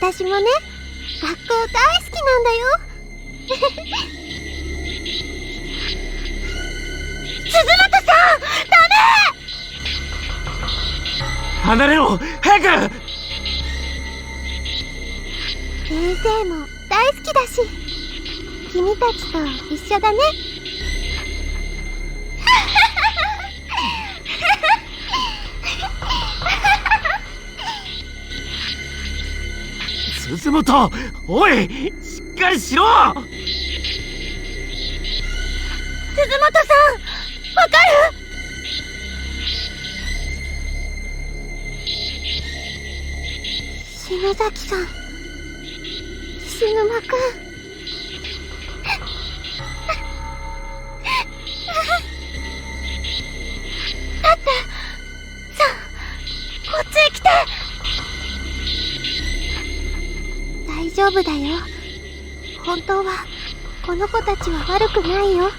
私もね、学校大好きなんだよ。鈴本さん、ダメ！離れろ、早く！先生も大好きだし、君たちと一緒だね。鈴本、おい、しっかりしろ！鈴本さん、わかる？篠崎さん、菱沼くん。だってさあ、こっちへ来て。大丈夫だよ。本当はこの子たちは悪くないよ。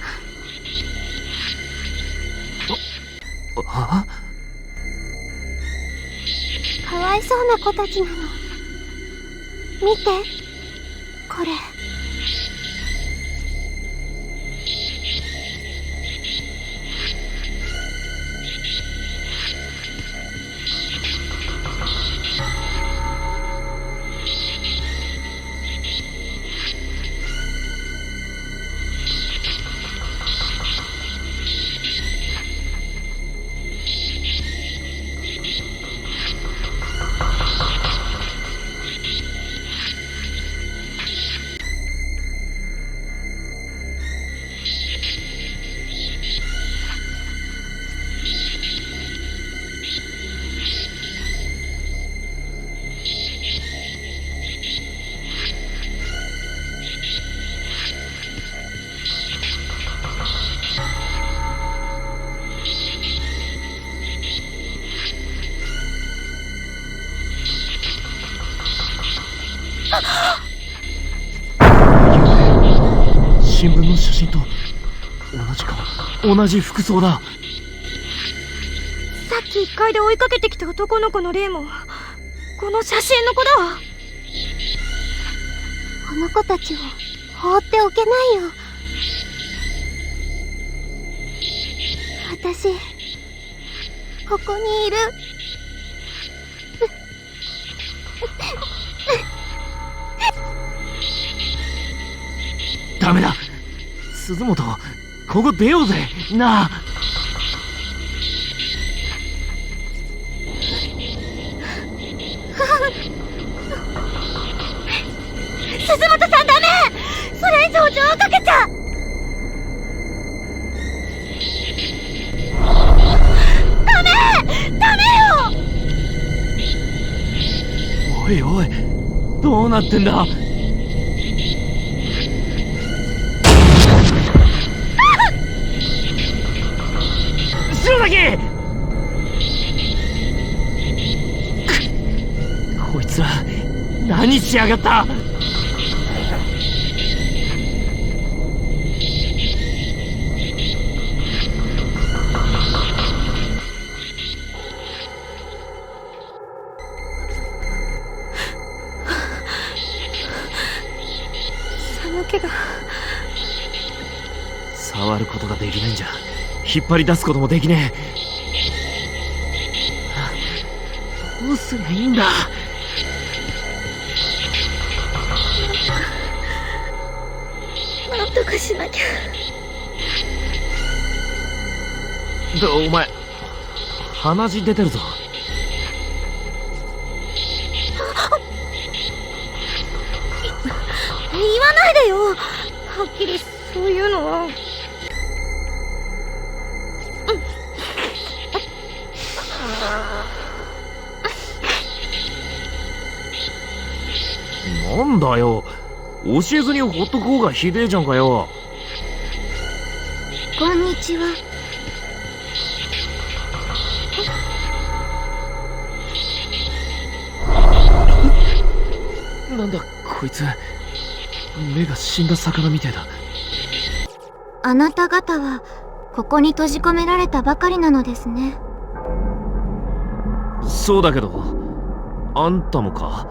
あ？かわいそうな子たちなの。見て、これ。新聞の写真と同じ服装だ。さっき1階で追いかけてきた男の子の霊もこの写真の子だわ。この子たちを放っておけないよ。私ここにいる。ダメだ、鈴本、ここ出ようぜ、なあ。鈴本さん、ダメ！それ以上情をかけちゃ。ダメよ！おいおい、どうなってんだ？篠崎！こいつら何しやがった？寒気が。触ることができないんじゃ引っ張り出すこともできねえ。どうすりゃいいんだ？なんとかしなきゃ。お前鼻血出てるぞ。言わないでよ。はっきりそういうのは。なんだよ、教えずにほっとく方がひでえじゃんかよ。こんにちは。なんだこいつ、目が死んだ魚みてえだ。あなた方はここに閉じ込められたばかりなのですね。そうだけど、あんたもか。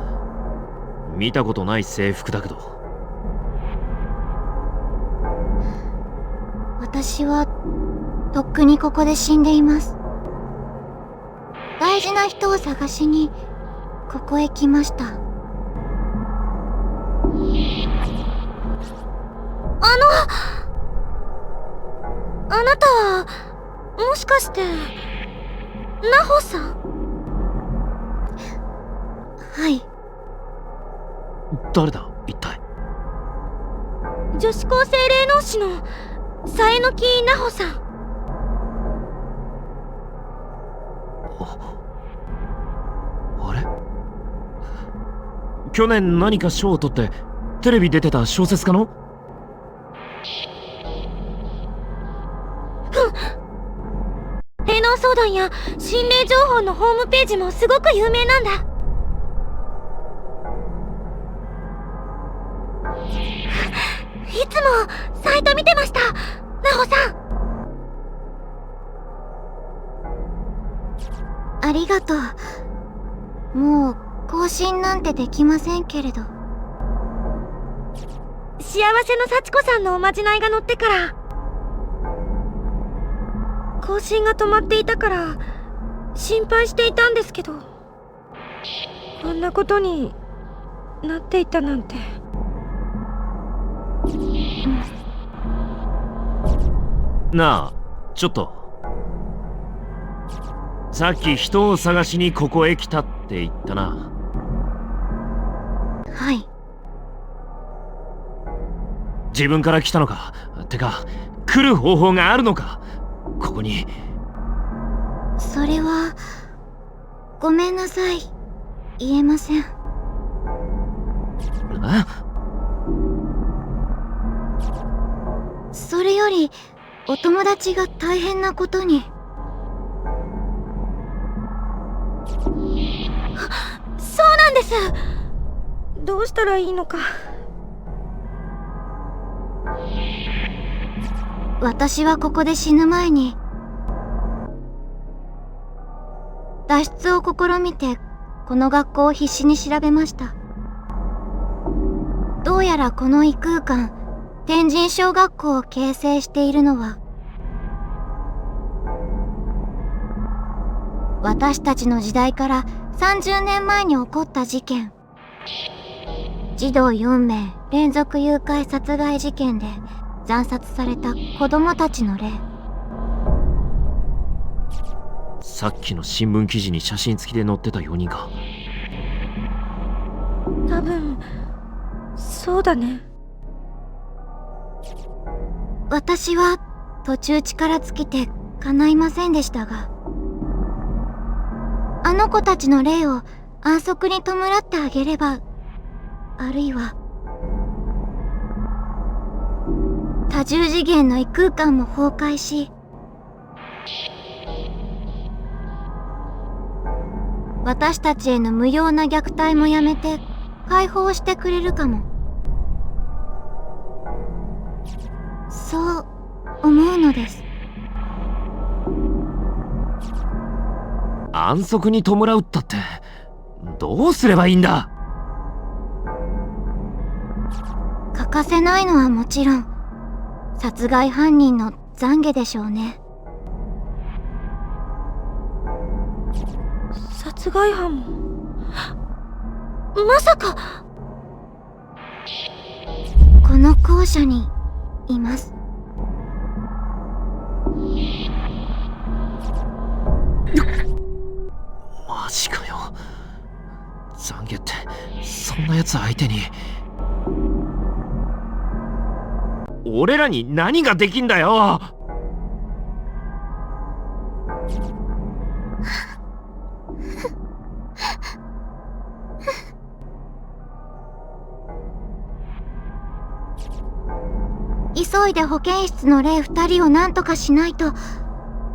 見たことない制服だけど。私はとっくにここで死んでいます。大事な人を探しにここへ来ました。あなたはもしかしてナホさん？はい。誰だ一体？女子高生霊能師のさえのきなほさん。あれ？去年何か賞を取ってテレビ出てた小説家の？霊能相談や心霊情報のホームページもすごく有名なんだ。いつもサイト見てました、ナホさん。ありがとう。もう更新なんてできませんけれど。幸せの幸子さんのおまじないが載ってから更新が止まっていたから心配していたんですけど、こんなことになっていたなんて。なあ、ちょっと。さっき人を探しにここへ来たって言ったな。はい。自分から来たのか？てか、来る方法があるのか？ここに。それはごめんなさい、言えません。それよりお友達が大変なことに。そうなんです。どうしたらいいのか。私はここで死ぬ前に脱出を試みてこの学校を必死に調べました。どうやらこの異空間天神小学校を形成しているのは私たちの時代から30年前に起こった事件、児童4名連続誘拐殺害事件で惨殺された子供たちの例。さっきの新聞記事に写真付きで載ってた4人か。多分そうだね。私は途中力尽きて叶いませんでしたが、あの子たちの霊を安息に弔ってあげれば、あるいは多重次元の異空間も崩壊し、私たちへの無用な虐待もやめて解放してくれるかも。そう思うのです。安息に弔うったってどうすればいいんだ？欠かせないのはもちろん殺害犯人の懺悔でしょうね。殺害犯もまさか。この校舎にいます。マジかよ。懺悔ってそんなやつ相手に。俺らに何ができんだよ。急いで保健室の霊2人を何とかしないと。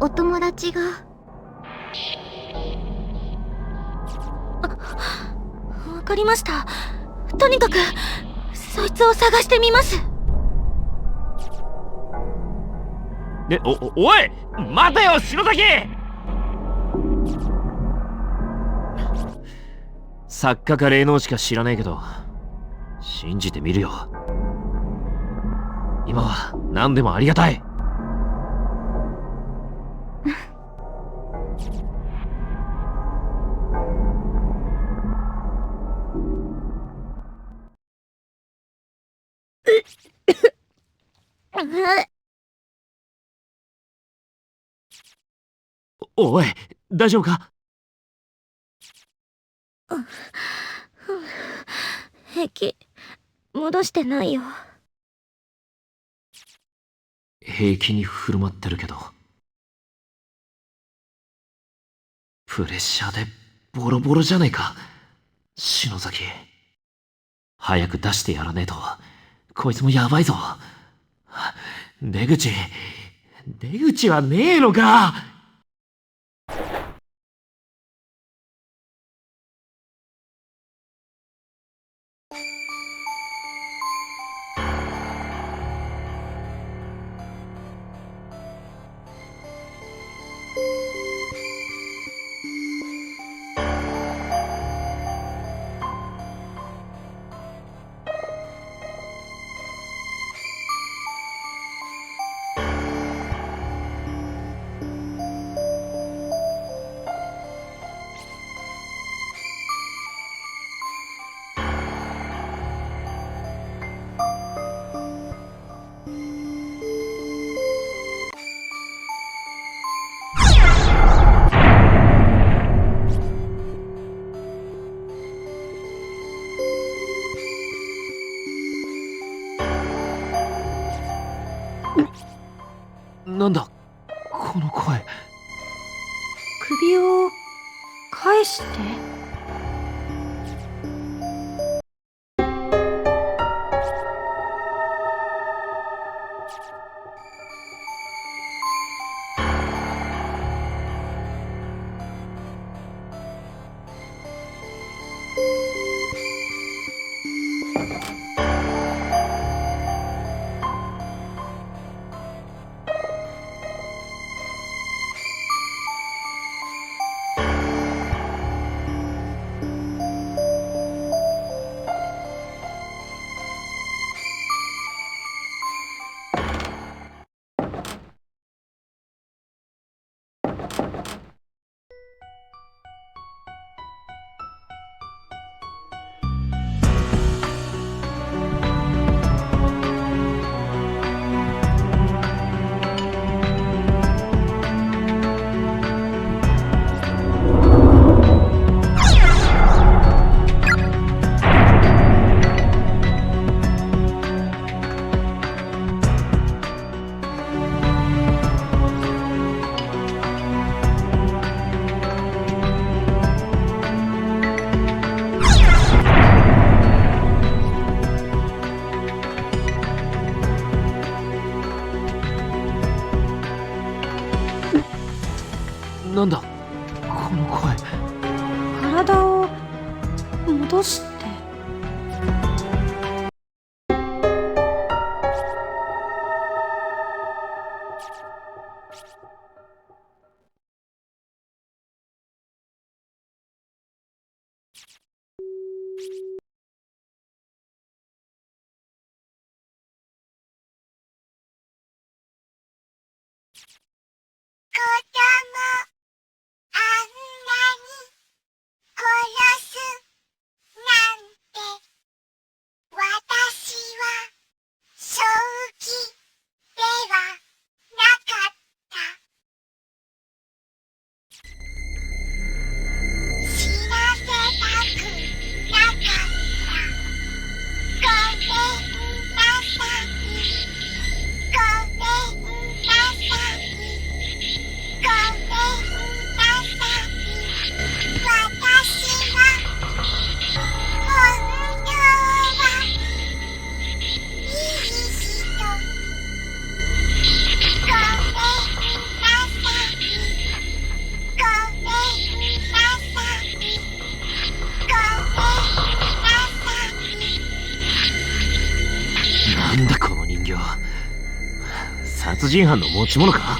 お友達が。わかりました。とにかくそいつを探してみます。おい待てよ篠崎。作家か霊能しか知らねえけど信じてみるよ。今は何でもありがたい。おい、大丈夫か？平気。戻してないよ。平気に振る舞ってるけど、プレッシャーでボロボロじゃねえか。篠崎、早く出してやらねえとこいつもやばいぞ。出口はねえのか？なんだこの声。首を返して。なんだこの声。体を戻して。なんだこの人形。殺人犯の持ち物か？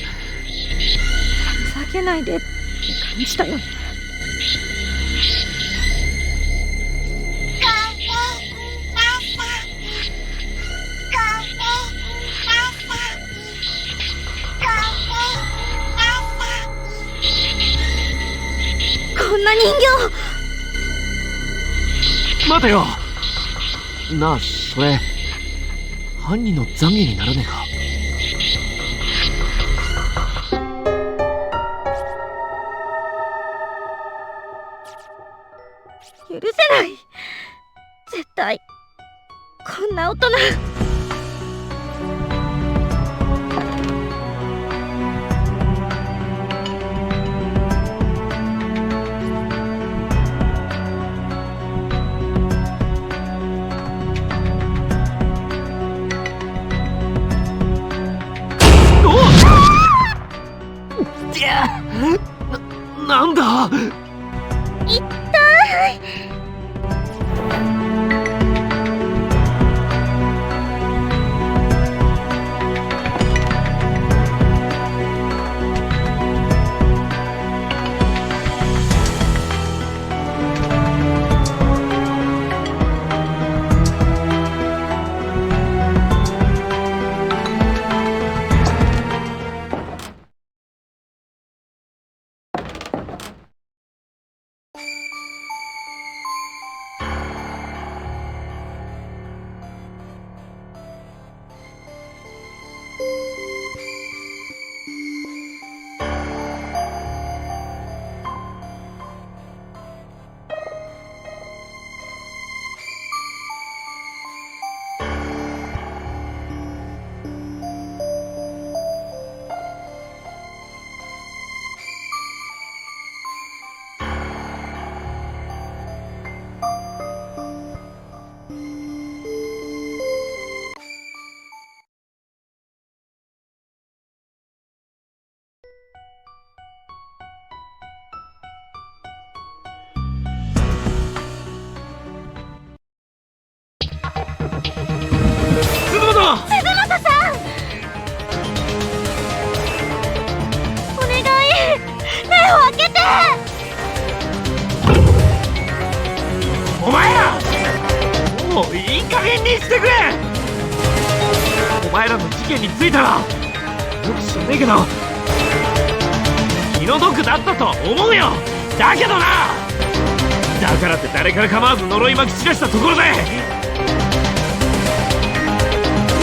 ふざけないでって感じだよね。な人形。待てよ。なあ、それ犯人の懺悔にならねえか。許せない。絶対こんな大人。なんだ。痛い。お前らもういい加減にしてくれ。お前らの事件についてはよく知らねえけど気の毒だったと思うよ。だけどな、だからって誰から構わず呪いまき散らしたところで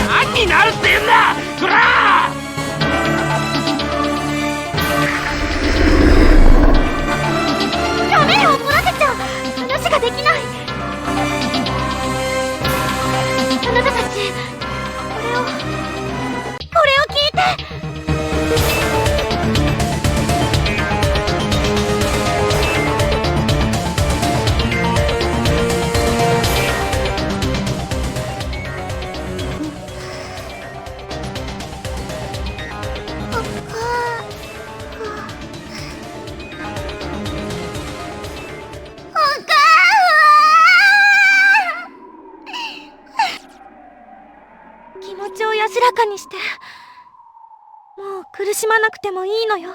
何になるって言うんだこら。やめよ、怒らせちゃう。話ができない。あなたたち、これを聞いて。気持ちを安らかにして、もう苦しまなくてもいいのよ。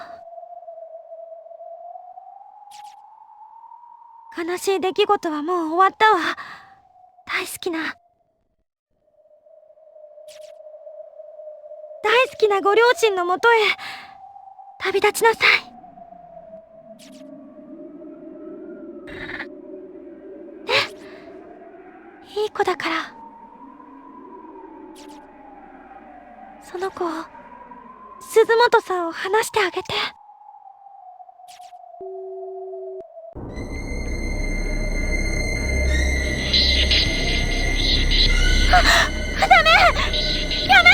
悲しい出来事はもう終わったわ。大好きなご両親のもとへ旅立ちなさい。ね、いい子だから。その子を、鈴本さんを話してあげて。ダメ！やめ！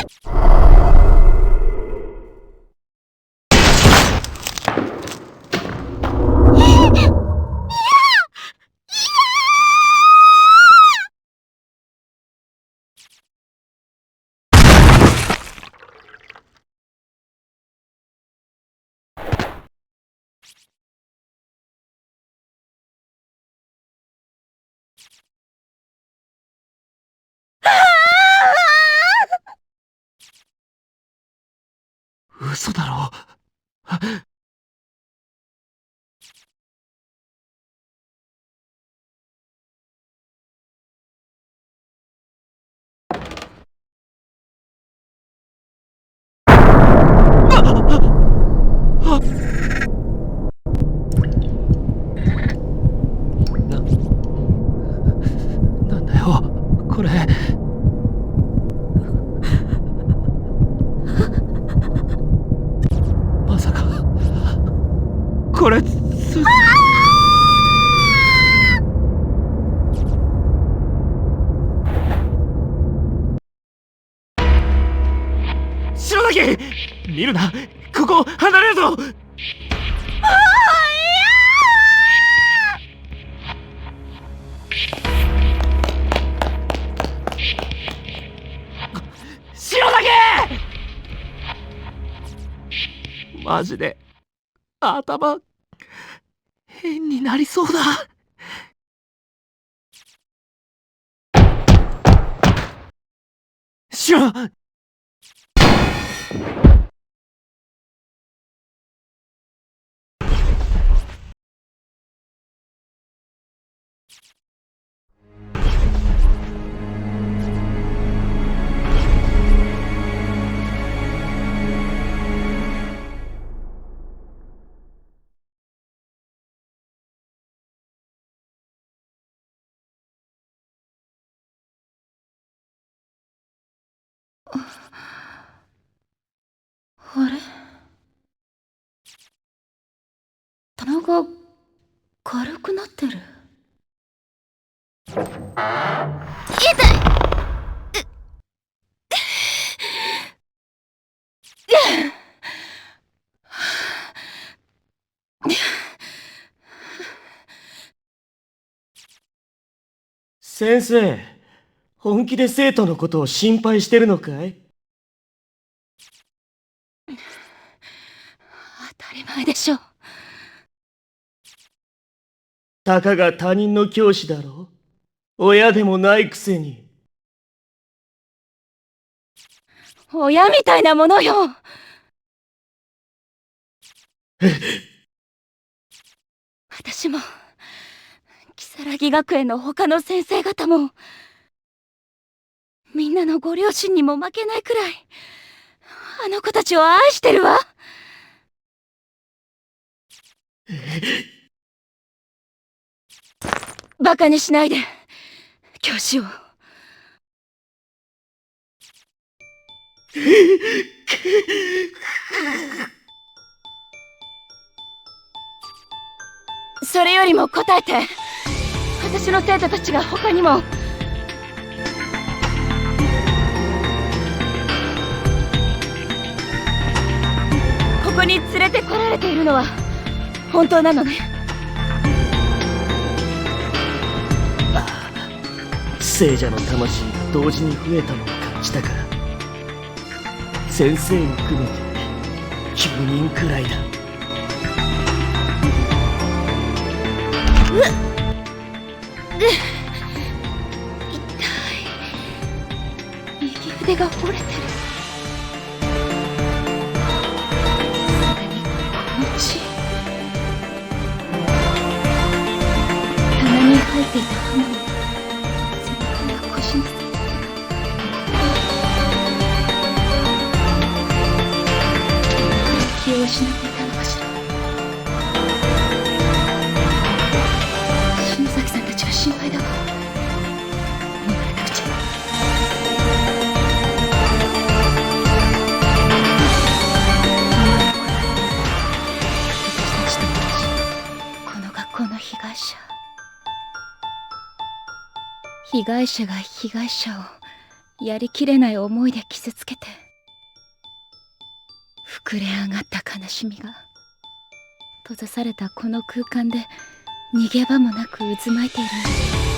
嘘だろ。これ篠崎、見るな、ここ離れるぞ。篠崎、マジで頭変になりそうだ。シロ、あれ、棚が軽くなってる。先生、本気で生徒のことを心配してるのかい？当たり前でしょ。たかが他人の教師だろう？親でもないくせに。親みたいなものよ。私も如月学園の他の先生方もみんなのご両親にも負けないくらいあの子たちを愛してるわ。バカにしないで、教師を。それよりも答えて。私の生徒たちが他にも。ここに連れてこられているのは本当なのね。聖者の魂が同時に増えたのを感じたから。先生を含めて9人くらいだ。痛い。右腕が折れてる。それにこの血。鼻に生えていた刃物。背中や腰についてた。気を失っていたのかしら。篠崎さんたちが心配だわ。戻らなくちゃ。私たちと同じこの学校の被害者。被害者が被害者をやりきれない思いで傷つけて膨れ上がった悲しみが閉ざされたこの空間で逃げ場もなく渦巻いている。